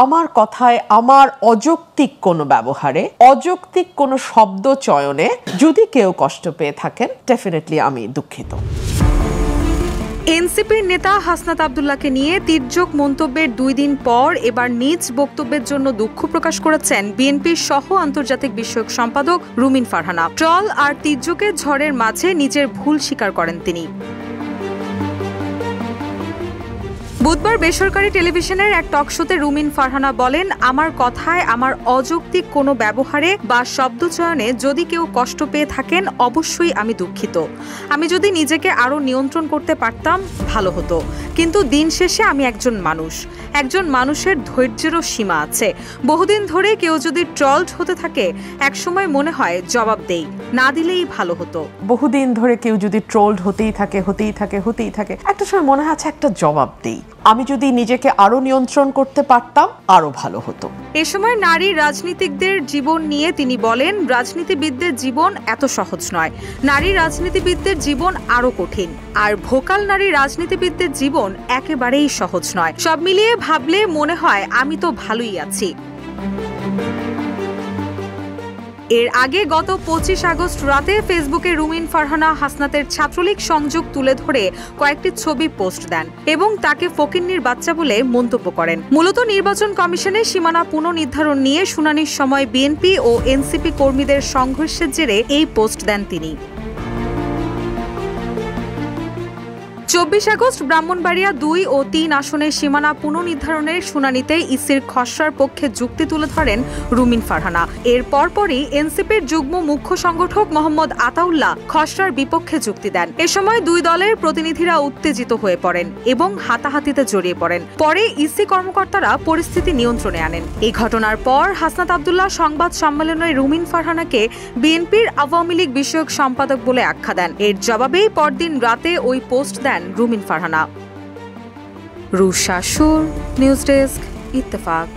আমার কথায় আমার অযৌক্তিক কোনো ব্যবহারে, অযৌক্তিক কোনো শব্দ চয়নে যদি কেউ কষ্ট পেয়ে থাকেন, ডেফিনেটলি আমি দুঃখিত। এনসিপির নেতা হাসনাত আব্দুল্লাহকে নিয়ে তির্যক মন্তব্যের 2 দিন পর এবার নিজ বক্তব্যের জন্য দুঃখ প্রকাশ করেছেন বিএনপির সহ আন্তর্জাতিক বিষয়ক সম্পাদক রুমিন ফারহানা। ট্রল আর তির্যকের ঝড়ের মাঝে নিজের ভুল স্বীকার করেন তিনি। বুধবার বেসরকারি টেলিভিশনের এক টকশোতে রুমিন ফারহানা বলেন, আমার কথায় আমার অযৌক্তিক কোনো ব্যবহারে বা শব্দচয়নে যদি কেউ কষ্ট পেয়ে থাকেন অবশ্যই আমি দুঃখিত। আমি যদি নিজেকে আরও নিয়ন্ত্রণ করতে পারতাম ভালো হতো, কিন্তু দিন শেষে আমি একজন মানুষ। একজন মানুষের ধৈর্যেরও সীমা আছে। বহুদিন ধরে কেউ যদি ট্রলড হতে থাকে একসময় মনে হয় জবাব দেই, না দিলেই ভালো হতো। বহুদিন ধরে কেউ যদি ট্রোলড হতেই থাকে একটা সময় মনে হচ্ছে একটা জবাব দেই, আমি যদি নিজেকে আরো নিয়ন্ত্রণ করতে পারতাম আরো ভালো হতো। এ সময় নারী রাজনীতিকদের জীবন নিয়ে তিনি বলেন, রাজনীতিবিদদের জীবন এত সহজ নয়, নারী রাজনীতিবিদদের জীবন আরো কঠিন, আর ভোকাল নারী রাজনীতিবিদদের জীবন একেবারেই সহজ নয়। সব মিলিয়ে ভাবলে মনে হয় আমি তো ভালোই আছি। এর আগে গত 25 আগস্ট রাতে ফেসবুকে রুমিন ফারহানা হাসনাতের ছাত্রলীগ সংযোগ তুলে ধরে কয়েকটি ছবি পোস্ট দেন এবং তাকে ফকিন্নির বাচ্চা বলে মন্তব্য করেন। মূলত নির্বাচন কমিশনের সীমানা পুনর্নির্ধারণ নিয়ে শুনানির সময় বিএনপি ও এনসিপি কর্মীদের সংঘর্ষের জেরে এই পোস্ট দেন তিনি। 24 আগস্ট ব্রাহ্মণবাড়িয়া 2 ও 3 আসনের সীমানা পুনর্নির্ধারণের শুনানিতে ইসির খসড়ার পক্ষে যুক্তি তুলে ধরেন রুমিন ফারহানা। এর পরপরই এনসিপির যুগ্ম মুখ্য সংগঠক মোহাম্মদ আতাউল্লাহ খসড়ার বিপক্ষে যুক্তি দেন। এ সময় 2 দলের প্রতিনিধিরা উত্তেজিত হয়ে পড়েন এবং হাতাহাতিতে জড়িয়ে পড়েন। পরে ইসি কর্মকর্তারা পরিস্থিতি নিয়ন্ত্রণে আনেন। এই ঘটনার পর হাসনাত আব্দুল্লাহ সংবাদ সম্মেলনে রুমিন ফারহানাকে বিএনপির আওয়ামী লীগ বিষয়ক সম্পাদক বলে আখ্যা দেন। এর জবাবেই পরদিন রাতে ওই পোস্ট দেন রুমিন ফারহানা। রুশা সুর, নিউজ ডেস্ক, ইত্তেফাক।